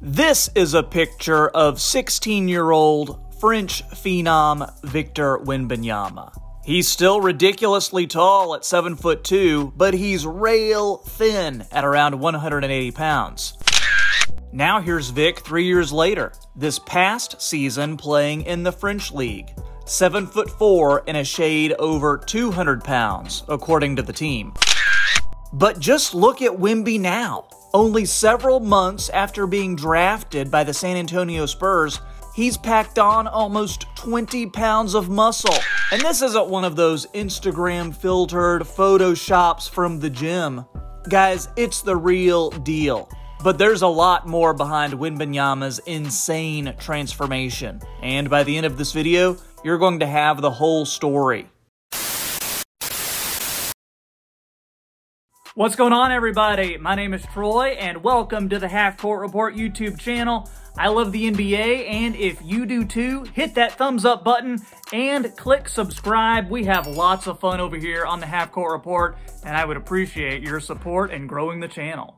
This is a picture of 16-year-old French phenom Victor Wembanyama. He's still ridiculously tall at 7'2", but he's rail thin at around 180 pounds. Now here's Vic 3 years later, this past season playing in the French League. 7'4" and a shade over 200 pounds, according to the team. But just look at Wemby now. Only several months after being drafted by the San Antonio Spurs, he's packed on almost 20 pounds of muscle. And this isn't one of those Instagram-filtered photoshops from the gym. Guys, it's the real deal. But there's a lot more behind Wembanyama's insane transformation. And by the end of this video, you're going to have the whole story. What's going on, everybody? My name is Troy, and welcome to the Half Court Report YouTube channel. I love the NBA, and if you do too, hit that thumbs up button and click subscribe. We have lots of fun over here on the Half Court Report, and I would appreciate your support in growing the channel.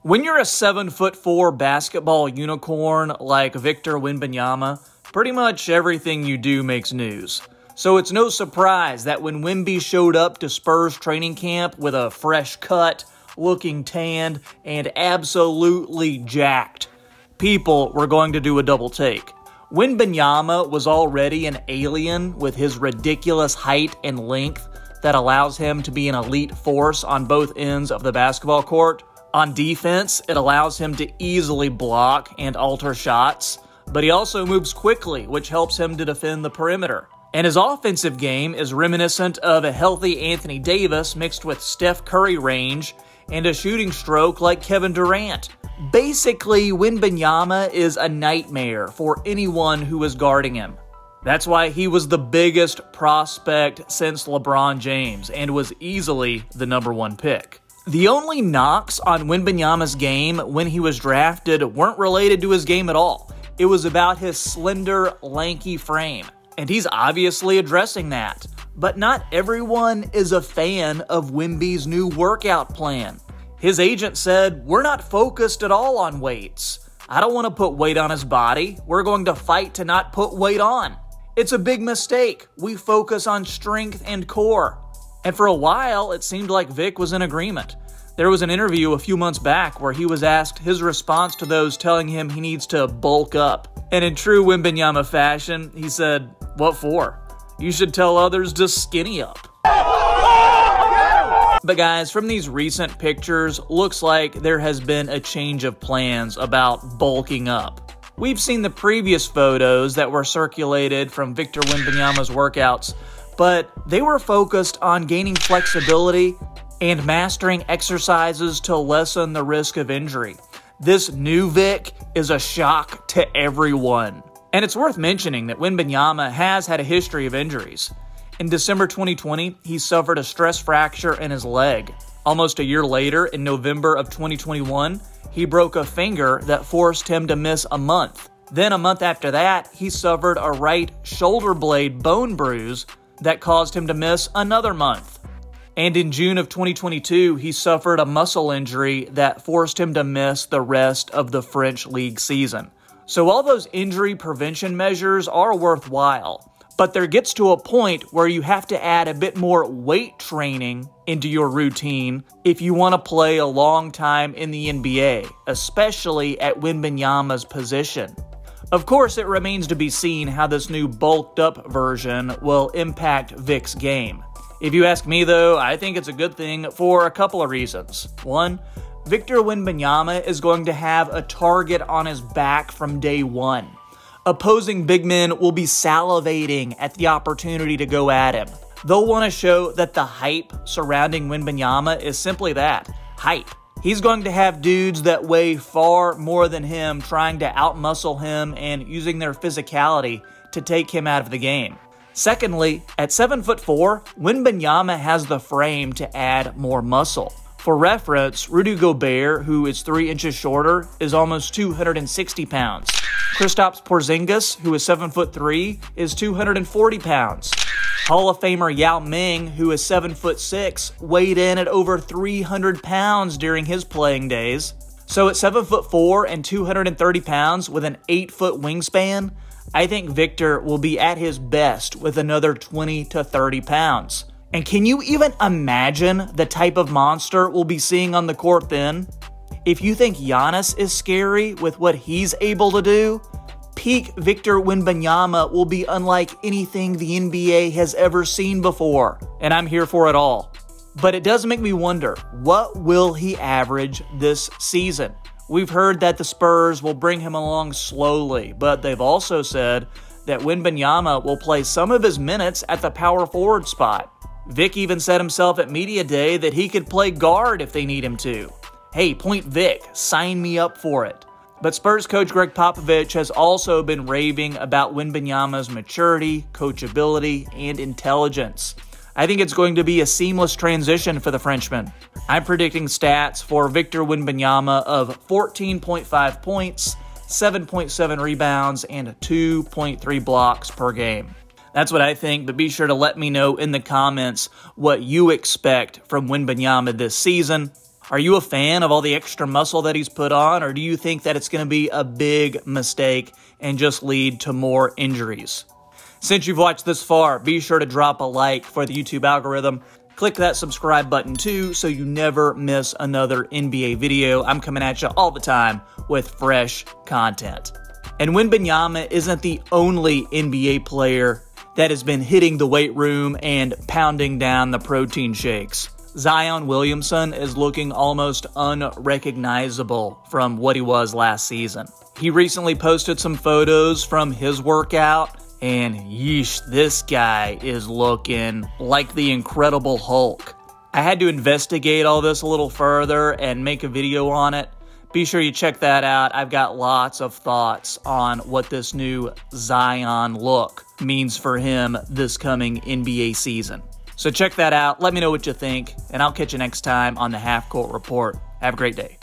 When you're a 7'4" basketball unicorn like Victor Wembanyama, pretty much everything you do makes news. So it's no surprise that when Wemby showed up to Spurs training camp with a fresh cut, looking tanned, and absolutely jacked, people were going to do a double take. Wembanyama was already an alien with his ridiculous height and length that allows him to be an elite force on both ends of the basketball court. On defense, it allows him to easily block and alter shots, but he also moves quickly, which helps him to defend the perimeter. And his offensive game is reminiscent of a healthy Anthony Davis mixed with Steph Curry range and a shooting stroke like Kevin Durant. Basically, Wembanyama is a nightmare for anyone who is guarding him. That's why he was the biggest prospect since LeBron James and was easily the #1 pick. The only knocks on Wembanyama's game when he was drafted weren't related to his game at all. It was about his slender, lanky frame. And he's obviously addressing that. But not everyone is a fan of Wemby's new workout plan. His agent said, "We're not focused at all on weights. I don't want to put weight on his body. We're going to fight to not put weight on. It's a big mistake. We focus on strength and core." And for a while, it seemed like Vic was in agreement. There was an interview a few months back where he was asked his response to those telling him he needs to bulk up. And in true Wembanyama fashion, he said, "What for? You should tell others to skinny up." But guys, from these recent pictures, looks like there has been a change of plans about bulking up. We've seen the previous photos that were circulated from Victor Wembanyama's workouts, but they were focused on gaining flexibility and mastering exercises to lessen the risk of injury. This new Vic is a shock to everyone. And it's worth mentioning that Wembanyama has had a history of injuries. In December 2020, he suffered a stress fracture in his leg. Almost a year later, in November of 2021, he broke a finger that forced him to miss a month. Then a month after that, he suffered a right shoulder blade bone bruise that caused him to miss another month. And in June of 2022, he suffered a muscle injury that forced him to miss the rest of the French League season. So all those injury prevention measures are worthwhile, but there gets to a point where you have to add a bit more weight training into your routine if you want to play a long time in the NBA, especially at Wembanyama's position. Of course, it remains to be seen how this new bulked up version will impact Vic's game. If you ask me though, I think it's a good thing for a couple of reasons. One, Victor Wembanyama is going to have a target on his back from day one. Opposing big men will be salivating at the opportunity to go at him. They'll want to show that the hype surrounding Wembanyama is simply that, hype. He's going to have dudes that weigh far more than him trying to outmuscle him and using their physicality to take him out of the game. Secondly, at 7'4", Wembanyama has the frame to add more muscle. For reference, Rudy Gobert, who is 3 inches shorter, is almost 260 pounds. Kristaps Porzingis, who is 7'3", is 240 pounds. Hall of Famer Yao Ming, who is 7'6", weighed in at over 300 pounds during his playing days. So at 7'4" and 230 pounds with an 8-foot wingspan, I think Victor will be at his best with another 20 to 30 pounds. And can you even imagine the type of monster we'll be seeing on the court then? If you think Giannis is scary with what he's able to do, peak Victor Wembanyama will be unlike anything the NBA has ever seen before. And I'm here for it all. But it does make me wonder, what will he average this season? We've heard that the Spurs will bring him along slowly, but they've also said that Wembanyama will play some of his minutes at the power forward spot. Vic even said himself at Media Day that he could play guard if they need him to. Hey, Point Vic, sign me up for it. But Spurs coach Greg Popovich has also been raving about Wembanyama's maturity, coachability, and intelligence. I think it's going to be a seamless transition for the Frenchman. I'm predicting stats for Victor Wembanyama of 14.5 points, 7.7 rebounds, and 2.3 blocks per game. That's what I think, but be sure to let me know in the comments what you expect from Wembanyama this season. Are you a fan of all the extra muscle that he's put on, or do you think that it's going to be a big mistake and just lead to more injuries? Since you've watched this far, be sure to drop a like for the YouTube algorithm. Click that subscribe button too so you never miss another NBA video. I'm coming at you all the time with fresh content. And Wembanyama isn't the only NBA player that has been hitting the weight room and pounding down the protein shakes. Zion Williamson is looking almost unrecognizable from what he was last season. He recently posted some photos from his workout, and yeesh, this guy is looking like the Incredible Hulk. I had to investigate all this a little further and make a video on it. Be sure you check that out. I've got lots of thoughts on what this new Zion look means for him this coming NBA season. So check that out. Let me know what you think, and I'll catch you next time on the Half Court Report. Have a great day.